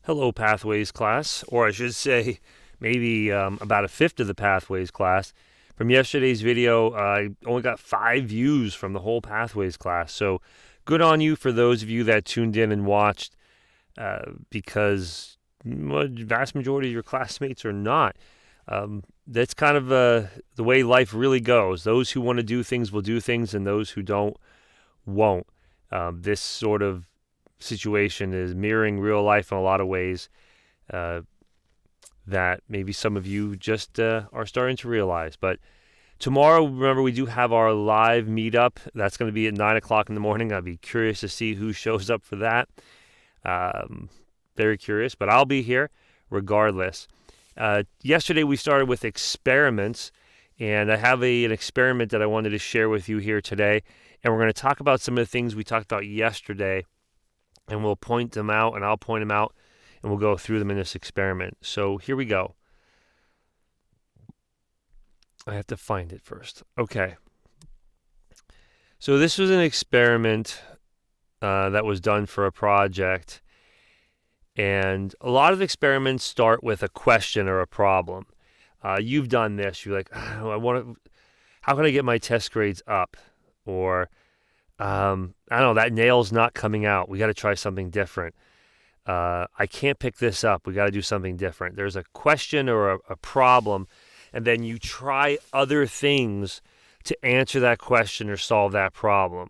Hello, Pathways class, or I should say, maybe about a fifth of the Pathways class. From yesterday's video, I only got 5 views from the whole Pathways class. So good on you for those of you that tuned in and watched, because the vast majority of your classmates are not. That's kind of the way life really goes. Those who want to do things will do things, and those who don't won't. This sort of situation is mirroring real life in a lot of ways uh, that maybe some of you just are starting to realize. But tomorrow, remember, we do have our live meetup. That's going to be at 9 o'clock in the morning. I'd be curious to see who shows up for that. Very curious, but I'll be here regardless. Yesterday, we started with experiments, and I have an experiment that I wanted to share with you here today. And we're going to talk about some of the things we talked about yesterday, and we'll point them out, and I'll point them out, and we'll go through them in this experiment. So here we go. I have to find it first. Okay. So this was an experiment that was done for a project, and a lot of experiments start with a question or a problem. You've done this. You're like, how can I get my test grades up? Or I don't know, that nail's not coming out. We got to try something different. I can't pick this up. We got to do something different. There's a question or a problem, and then you try other things to answer that question or solve that problem.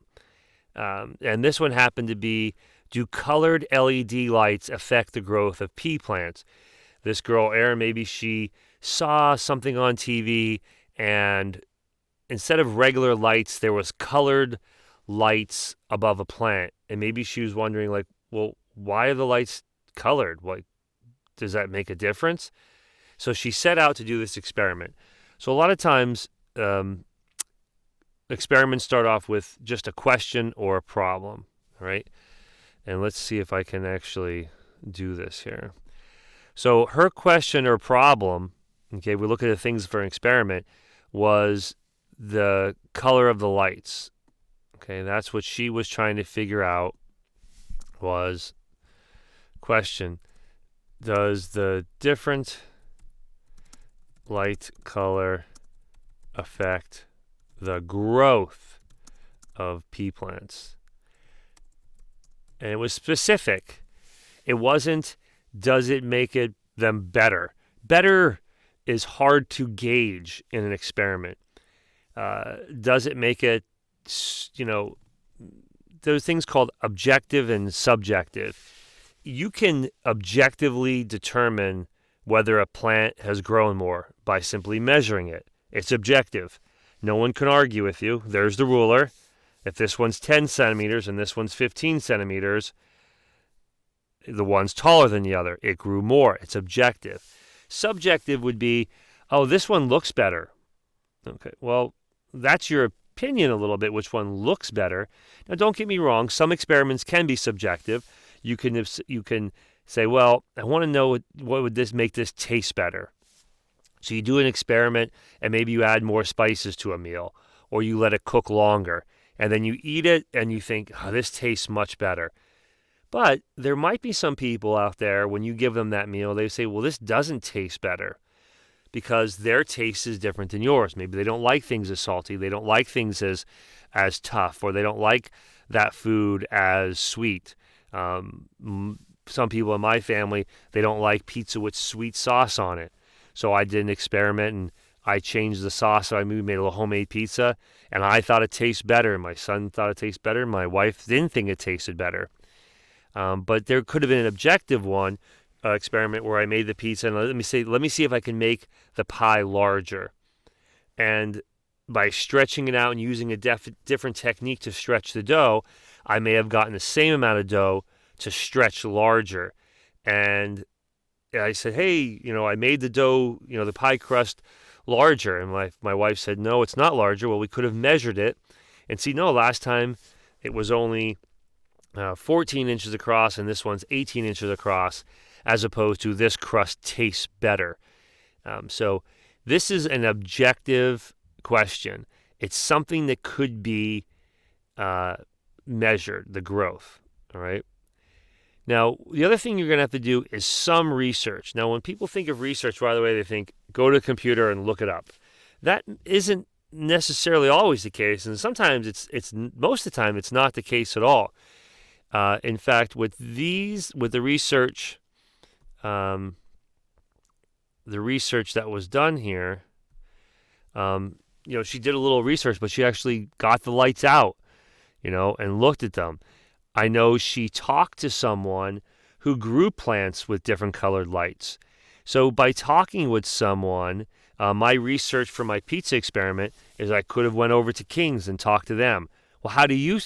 And this one happened to be, do colored LED lights affect the growth of pea plants? This girl, Erin, maybe she saw something on TV, and instead of regular lights, there was colored lights above a plant. And maybe she was wondering, like, well, why are the lights colored? Like, does that make a difference? So she set out to do this experiment. So a lot of times, experiments start off with just a question or a problem, right? And let's see if I can actually do this here. So her question or problem, okay, we look at the things for an experiment, was the color of the lights. Okay, that's what she was trying to figure out. Was question, does the different light color affect the growth of pea plants? And it was specific. It wasn't, does it make them better? Better is hard to gauge in an experiment. Does it make it, there's things called objective and subjective. You can objectively determine whether a plant has grown more by simply measuring it. It's objective. No one can argue with you. There's the ruler. If this one's 10 centimeters and this one's 15 centimeters, the one's taller than the other. It grew more. It's objective. Subjective would be, oh, this one looks better. Okay, well, that's your opinion a little bit, which one looks better. Now, don't get me wrong. Some experiments can be subjective. You can say, well, I want to know what would this make this taste better. So you do an experiment, and maybe you add more spices to a meal, or you let it cook longer, and then you eat it, and you think, oh, this tastes much better. But there might be some people out there, when you give them that meal, they say, well, this doesn't taste better, because their taste is different than yours. Maybe they don't like things as salty. They don't like things as tough, or they don't like that food as sweet. Some people in my family, they don't like pizza with sweet sauce on it. So I did an experiment, and I changed the sauce. So I made a little homemade pizza, and I thought it tasted better. My son thought it tasted better. My wife didn't think it tasted better. But there could have been an objective one, experiment where I made the pizza, and let me see if I can make the pie larger. And by stretching it out and using a different technique to stretch the dough, I may have gotten the same amount of dough to stretch larger. And I said, hey, I made the dough, the pie crust larger. And my wife said, no, it's not larger. Well, we could have measured it and see, no, last time it was only 14 inches across, and this one's 18 inches across, as opposed to this crust tastes better. So this is an objective question. It's something that could be measured, the growth, all right? Now, the other thing you're going to have to do is some research. Now, when people think of research, by the way, they think go to a computer and look it up. That isn't necessarily always the case, and sometimes it's most of the time it's not the case at all. In fact, with the research that was done here, she did a little research, but she actually got the lights out, and looked at them. I know she talked to someone who grew plants with different colored lights. So by talking with someone, my research for my pizza experiment is I could have went over to King's and talked to them. Well, how do you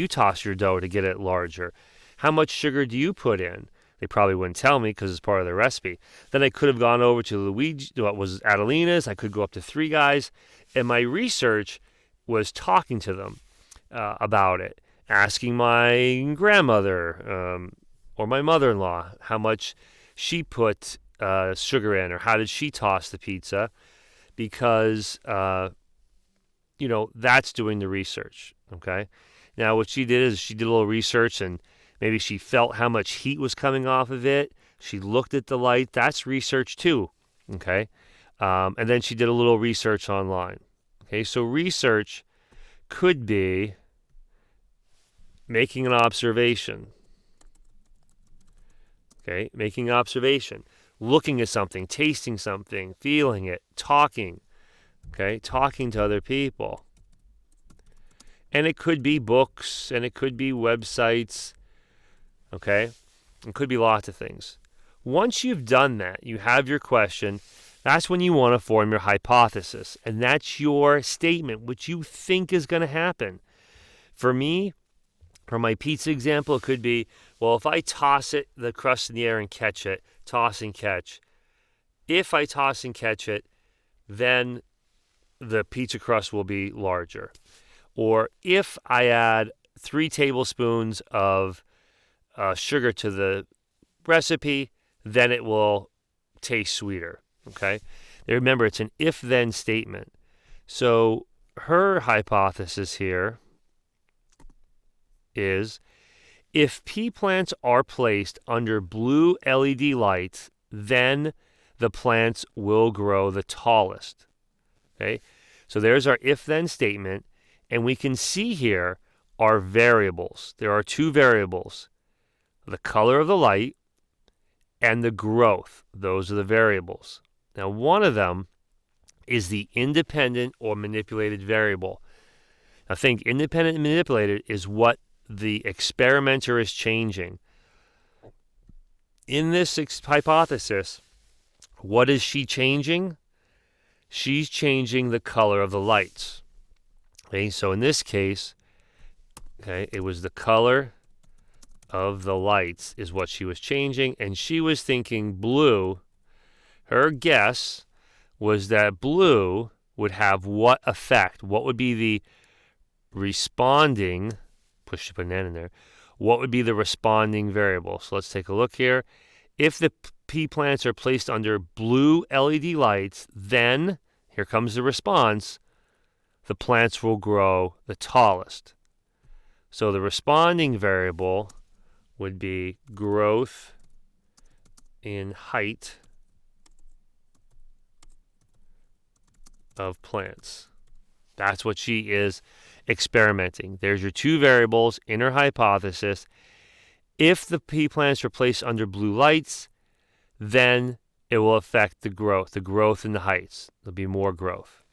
toss your dough to get it larger? How much sugar do you put in? They probably wouldn't tell me because it's part of their recipe. Then I could have gone over to Luigi, what was Adelina's. I could go up to Three Guys, and my research was talking to them about it, asking my grandmother or my mother-in-law how much she put sugar in, or how did she toss the pizza, because that's doing the research. Okay, now what she did is she did a little research, and maybe she felt how much heat was coming off of it. She looked at the light. That's research too. Okay, and then she did a little research online. Okay, so research could be making an observation. Okay, making observation, looking at something, tasting something, feeling it, talking. Okay, talking to other people. And it could be books, and it could be websites. Okay, it could be lots of things. Once you've done that, you have your question, that's when you want to form your hypothesis. And that's your statement, which you think is going to happen. For me, for my pizza example, it could be, well, if I toss it, the crust in the air and catch it, toss and catch. If I toss and catch it, then the pizza crust will be larger. Or if I add 3 tablespoons of sugar to the recipe, then it will taste sweeter. Okay? Remember, it's an if-then statement. So her hypothesis here is, if pea plants are placed under blue LED lights, then the plants will grow the tallest. Okay? So there's our if-then statement, and we can see here our variables. There are 2 variables, the color of the light and the growth. Those are the variables. Now, one of them is the independent or manipulated variable. Now, think independent and manipulated is what the experimenter is changing. In this hypothesis, what is she changing? She's changing the color of the lights. Okay, so in this case, it was the color of the lights is what she was changing, and she was thinking blue. Her guess was that blue would have what effect? What would be the responding, push the banana in there, what would be the responding variable? So let's take a look here. If the pea plants are placed under blue LED lights, then, here comes the response, the plants will grow the tallest. So the responding variable would be growth in height of plants. That's what she is experimenting. There's your 2 variables in her hypothesis. If the pea plants are placed under blue lights, then it will affect the growth in the heights. There'll be more growth.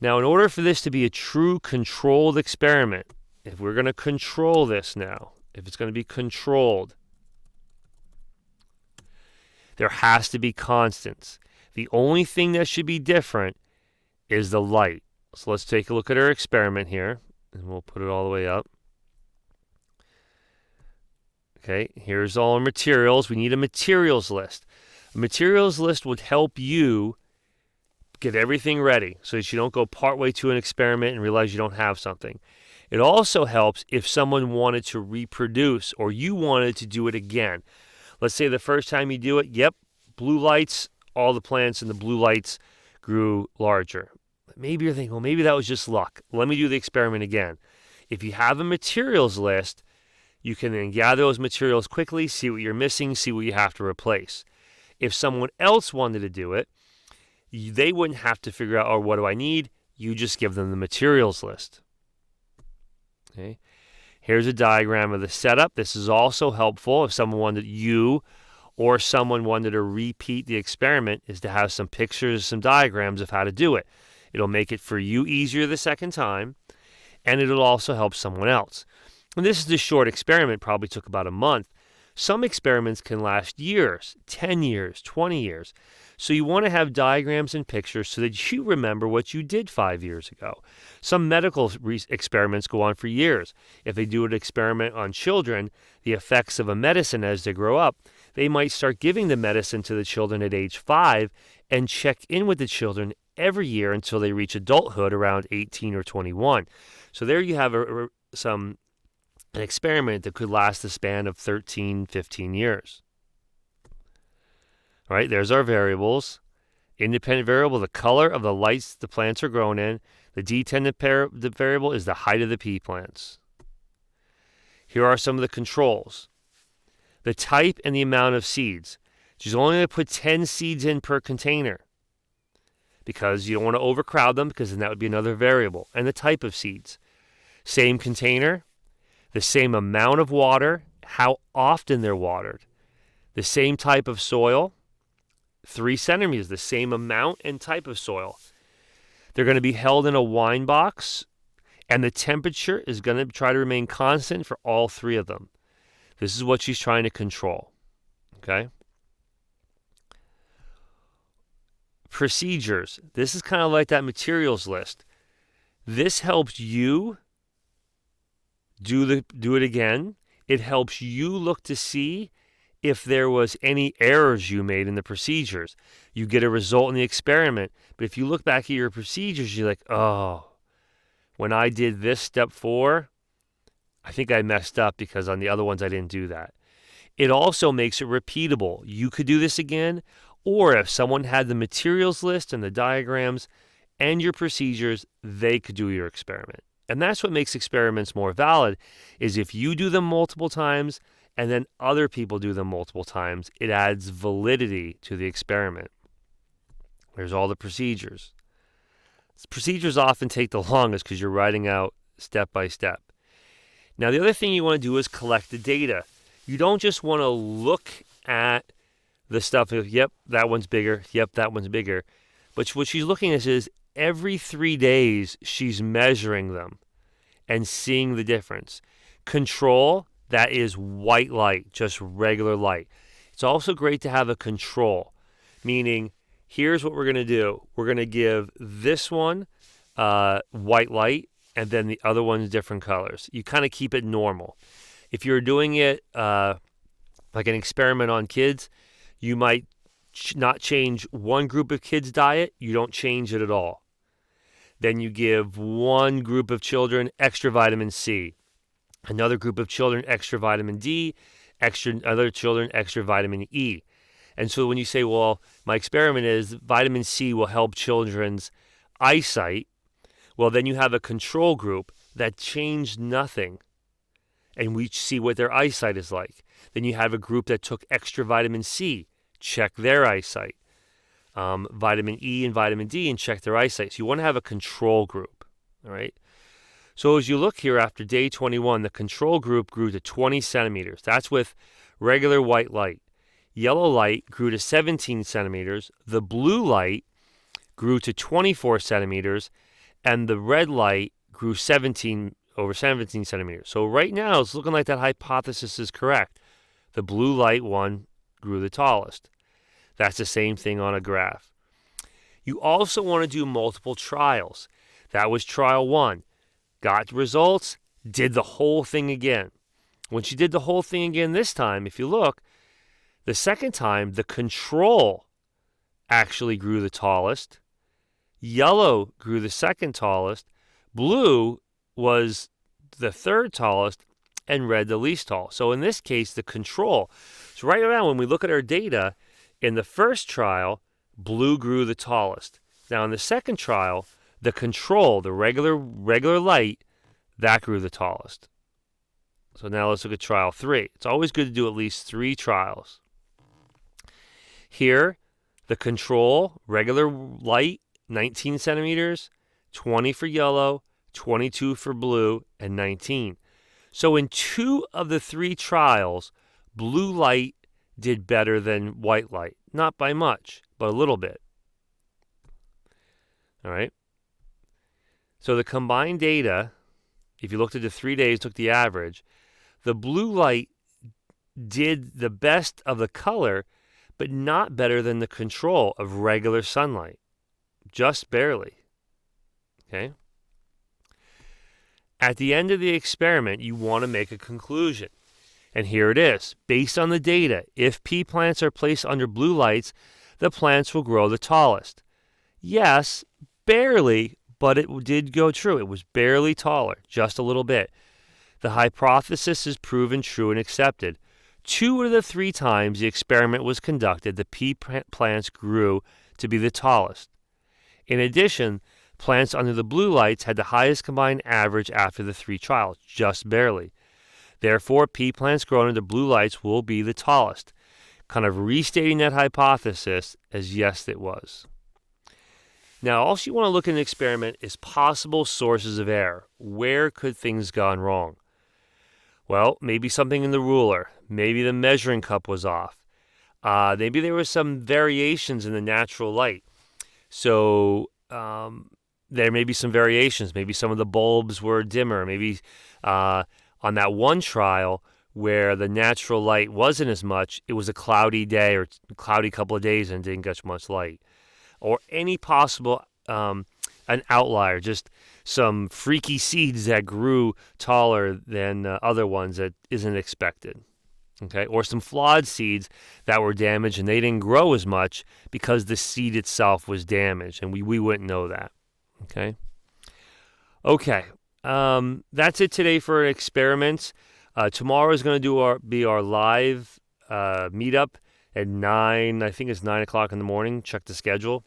Now, in order for this to be a true controlled experiment, if we're going to control this now, if it's going to be controlled, there has to be constants. The only thing that should be different is the light. So let's take a look at our experiment here, and we'll put it all the way up. Okay, here's all our materials. We need a materials list. A materials list would help you get everything ready so that you don't go partway to an experiment and realize you don't have something. It also helps if someone wanted to reproduce or you wanted to do it again. Let's say the first time you do it, blue lights, all the plants in the blue lights grew larger. Maybe you're thinking, well, maybe that was just luck. Let me do the experiment again. If you have a materials list, You can then gather those materials quickly, see what you're missing, see what you have to replace. If someone else wanted to do it, they wouldn't have to figure out, oh, what do I need? You just give them the materials list. Okay. Here's a diagram of the setup. This is also helpful if someone wanted to repeat the experiment, is to have some pictures, some diagrams of how to do it. It'll make it for you easier the second time, and it'll also help someone else. And this is a short experiment, probably took about a month. Some experiments can last years, 10 years, 20 years. So you want to have diagrams and pictures so that you remember what you did 5 years ago. Some medical experiments go on for years. If they do an experiment on children, the effects of a medicine as they grow up, they might start giving the medicine to the children at age 5 and check in with the children every year until they reach adulthood around 18 or 21. So there you have an experiment that could last the span of 13, 15 years. All right, there's our variables. Independent variable, the color of the lights the plants are grown in. The dependent variable is the height of the pea plants. Here are some of the controls. The type and the amount of seeds. She's only going to put 10 seeds in per container because you don't want to overcrowd them, because then that would be another variable. And the type of seeds. Same container, the same amount of water, how often they're watered. The same type of soil, 3 centimeters, the same amount and type of soil. They're going to be held in a wine box, and the temperature is going to try to remain constant for all 3 of them. This is what she's trying to control. Okay? Procedures. This is kind of like that materials list. This helps you do it again. It helps you look to see if there was any errors you made in the procedures. You get a result in the experiment, but if you look back at your procedures, you're like, oh, when I did this step 4, I think I messed up because on the other ones I didn't do that. It also makes it repeatable. You could do this again, or if someone had the materials list and the diagrams and your procedures, they could do your experiment. And that's what makes experiments more valid, is if you do them multiple times and then other people do them multiple times, it adds validity to the experiment. There's all the procedures. Procedures often take the longest because you're writing out step by step. Now, the other thing you want to do is collect the data. You don't just want to look at the stuff of, yep, that one's bigger, yep, that one's bigger. But what she's looking at is every 3 days, she's measuring them and seeing the difference. Control, that is white light, just regular light. It's also great to have a control, meaning here's what we're going to do. We're going to give this one white light, and then the other one's different colors. You kind of keep it normal. If you're doing it like an experiment on kids, you might not change one group of kids' diet. You don't change it at all. Then you give one group of children extra vitamin C, another group of children extra vitamin D, other children extra vitamin E. And so when you say, well, my experiment is vitamin C will help children's eyesight, well, then you have a control group that changed nothing, and we see what their eyesight is like. Then you have a group that took extra vitamin C, check their eyesight. Vitamin E and vitamin D, and check their eyesight. So you want to have a control group, all right? So as you look here after day 21, the control group grew to 20 centimeters. That's with regular white light. Yellow light grew to 17 centimeters. The blue light grew to 24 centimeters, and the red light grew over 17 centimeters. So right now, it's looking like that hypothesis is correct. The blue light one grew the tallest. That's the same thing on a graph. You also want to do multiple trials. That was trial 1. Got results, did the whole thing again. When she did the whole thing again this time, if you look, the second time, the control actually grew the tallest. Yellow grew the second tallest. Blue was the third tallest, and red the least tall. So in this case, the control. So right around when we look at our data, in the first trial, blue grew the tallest. Now in the second trial, the control, the regular light, that grew the tallest. So now let's look at trial 3. It's always good to do at least 3 trials. Here, the control, regular light, 19 centimeters, 20 for yellow, 22 for blue, and 19. So in 2 of the 3 trials, blue light did better than white light. Not by much, but a little bit. All right. So the combined data, if you looked at the 3 days, took the average, the blue light did the best of the color, but not better than the control of regular sunlight. Just barely. Okay? At the end of the experiment, you want to make a conclusion. And here it is. Based on the data, if pea plants are placed under blue lights, the plants will grow the tallest. Yes, barely, but it did go true. It was barely taller, just a little bit. The hypothesis is proven true and accepted. 2 of the 3 times the experiment was conducted, the pea plants grew to be the tallest. In addition, plants under the blue lights had the highest combined average after the 3 trials, just barely. Therefore, pea plants grown under blue lights will be the tallest. Kind of restating that hypothesis as yes, it was. Now, also you want to look at an experiment is possible sources of error. Where could things gone wrong? Well, maybe something in the ruler. Maybe the measuring cup was off. Maybe there were some variations in the natural light. So there may be some variations. Maybe some of the bulbs were dimmer. Maybe on that one trial where the natural light wasn't as much, it was a cloudy day or cloudy couple of days and didn't get much light. Or any possible an outlier, just some freaky seeds that grew taller than other ones that isn't expected. Okay, or some flawed seeds that were damaged and they didn't grow as much because the seed itself was damaged, and we wouldn't know that. Okay, that's it today for experiments. Tomorrow is going to be our live meetup at 9. I think it's 9 o'clock in the morning. Check the schedule,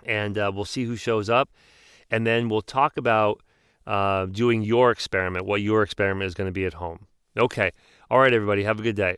and we'll see who shows up, and then we'll talk about doing your experiment, what your experiment is going to be at home. Okay. All right, everybody. Have a good day.